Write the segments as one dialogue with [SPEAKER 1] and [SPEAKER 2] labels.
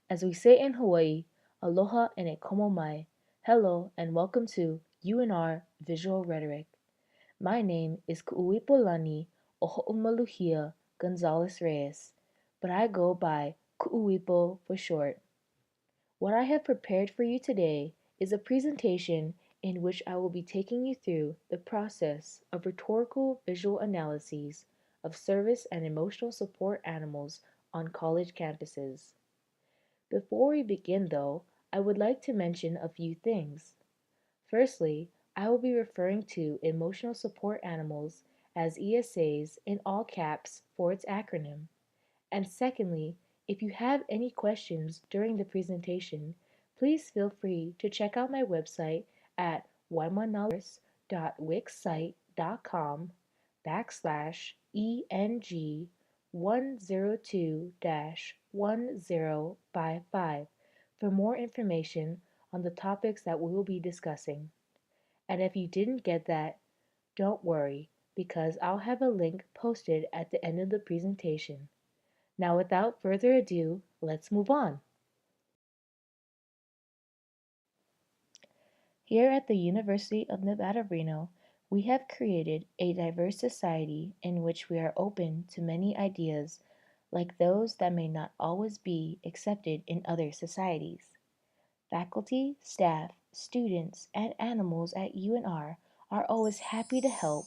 [SPEAKER 1] As we say in Hawaii, aloha and e komo mai, hello and welcome to UNR Visual Rhetoric. My name is Ku'uwipolani Oho'omaluhia Gonzales-Reyes, but I go by Ku'uwipo for short. What I have prepared for you today is a presentation in which I will be taking you through the process of rhetorical visual analyses of service and emotional support animals on college campuses. Before we begin, though, I would like to mention a few things. Firstly, I will be referring to emotional support animals as ESAs in all caps for its acronym. And secondly, if you have any questions during the presentation, please feel free to check out my website at waimanalisers.wixsite.com/ENG102-1055 for more information on the topics that we will be discussing. And if you didn't get that, don't worry, because I'll have a link posted at the end of the presentation. Now, without further ado, let's move on. Here at the University of Nevada, Reno, we have created a diverse society in which we are open to many ideas, like those that may not always be accepted in other societies. Faculty, staff, students, and animals at UNR are always happy to help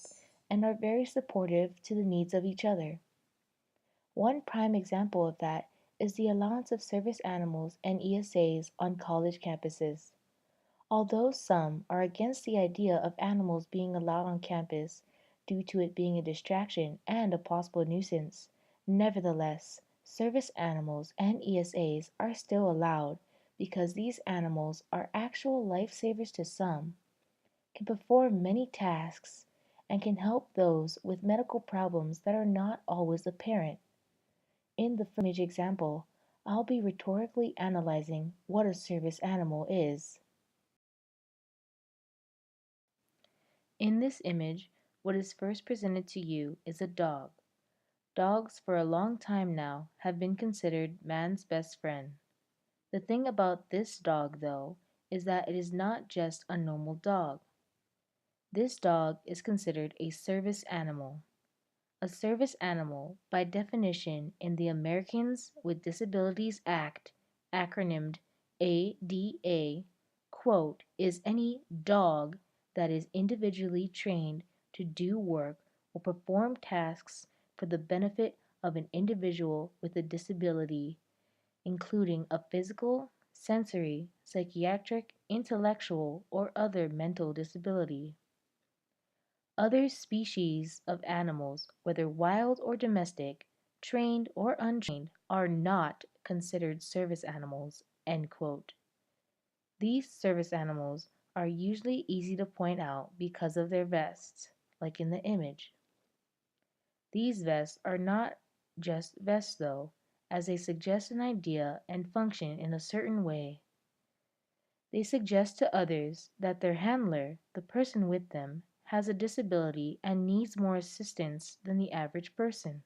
[SPEAKER 1] and are very supportive to the needs of each other. One prime example of that is the allowance of service animals and ESAs on college campuses. Although some are against the idea of animals being allowed on campus due to it being a distraction and a possible nuisance, nevertheless, service animals and ESAs are still allowed because these animals are actual lifesavers to some, can perform many tasks, and can help those with medical problems that are not always apparent. In the first image example, I'll be rhetorically analyzing what a service animal is. In this image, what is first presented to you is a dog. Dogs for a long time now have been considered man's best friend. The thing about this dog, though, is that it is not just a normal dog. This dog is considered a service animal. A service animal, by definition in the Americans with Disabilities Act, acronymed ADA, quote, is any dog that is individually trained to do work or perform tasks for the benefit of an individual with a disability, including a physical, sensory, psychiatric, intellectual, or other mental disability. Other species of animals, whether wild or domestic, trained or untrained, are not considered service animals. End quote. These service animals are usually easy to point out because of their vests, like in the image. These vests are not just vests, though, as they suggest an idea and function in a certain way. They suggest to others that their handler, the person with them, has a disability and needs more assistance than the average person.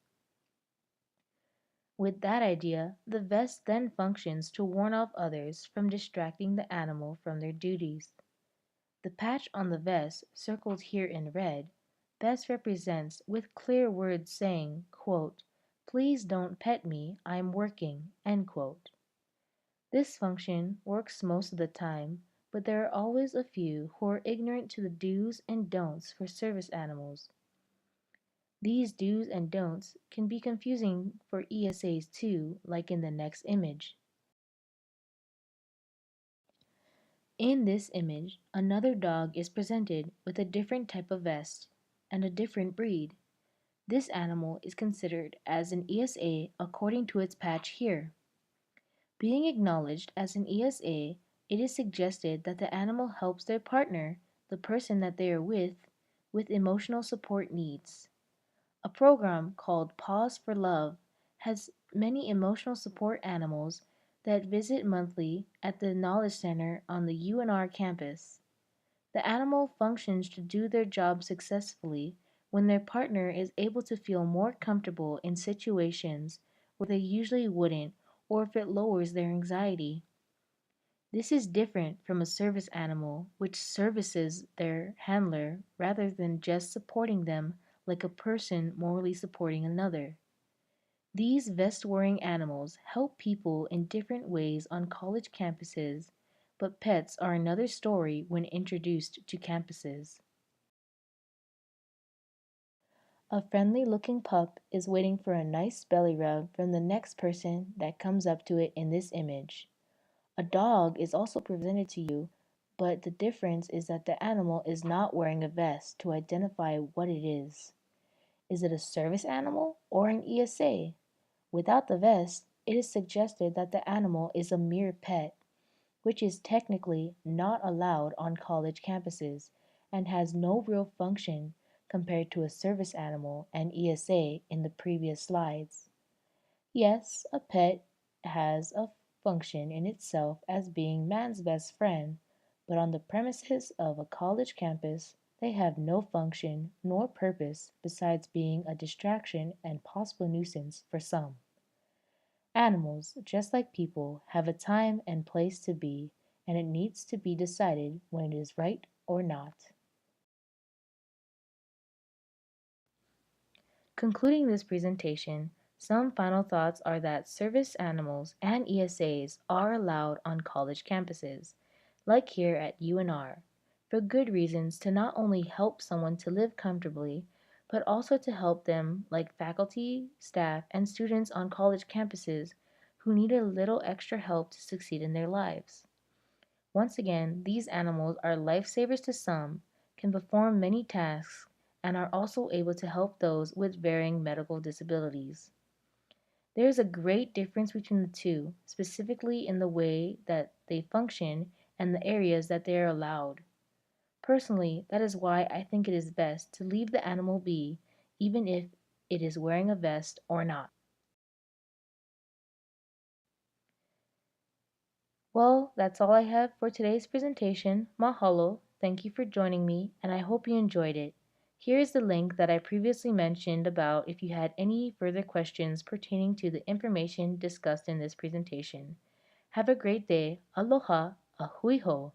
[SPEAKER 1] With that idea, the vest then functions to warn off others from distracting the animal from their duties. The patch on the vest, circled here in red, best represents with clear words saying, quote, "Please don't pet me, I'm working," end quote. This function works most of the time, but there are always a few who are ignorant to the do's and don'ts for service animals. These do's and don'ts can be confusing for ESAs too, like in the next image. In this image, another dog is presented with a different type of vest and a different breed. This animal is considered as an ESA according to its patch here. Being acknowledged as an ESA, it is suggested that the animal helps their partner, the person that they are with emotional support needs. A program called Pause for Love has many emotional support animals that visit monthly at the Knowledge Center on the UNR campus. The animal functions to do their job successfully when their partner is able to feel more comfortable in situations where they usually wouldn't, or if it lowers their anxiety. This is different from a service animal, which services their handler rather than just supporting them like a person morally supporting another. These vest wearing animals help people in different ways on college campuses, but pets are another story when introduced to campuses. A friendly looking pup is waiting for a nice belly rub from the next person that comes up to it in this image. A dog is also presented to you, but the difference is that the animal is not wearing a vest to identify what it is. Is it a service animal or an ESA? Without the vest, it is suggested that the animal is a mere pet, which is technically not allowed on college campuses and has no real function compared to a service animal and ESA in the previous slides. Yes, a pet has a function in itself as being man's best friend, but on the premises of a college campus, they have no function nor purpose besides being a distraction and possible nuisance for some. Animals, just like people, have a time and place to be, and it needs to be decided when it is right or not. Concluding this presentation, some final thoughts are that service animals and ESAs are allowed on college campuses, like here at UNR, for good reasons to not only help someone to live comfortably, but also to help them, like faculty, staff, and students on college campuses who need a little extra help to succeed in their lives. Once again, these animals are lifesavers to some, can perform many tasks, and are also able to help those with varying medical disabilities. There is a great difference between the two, specifically in the way that they function and the areas that they are allowed. Personally, that is why I think it is best to leave the animal be, even if it is wearing a vest or not. Well, that's all I have for today's presentation. Mahalo, thank you for joining me, and I hope you enjoyed it. Here is the link that I previously mentioned about if you had any further questions pertaining to the information discussed in this presentation. Have a great day. Aloha, ahui ho.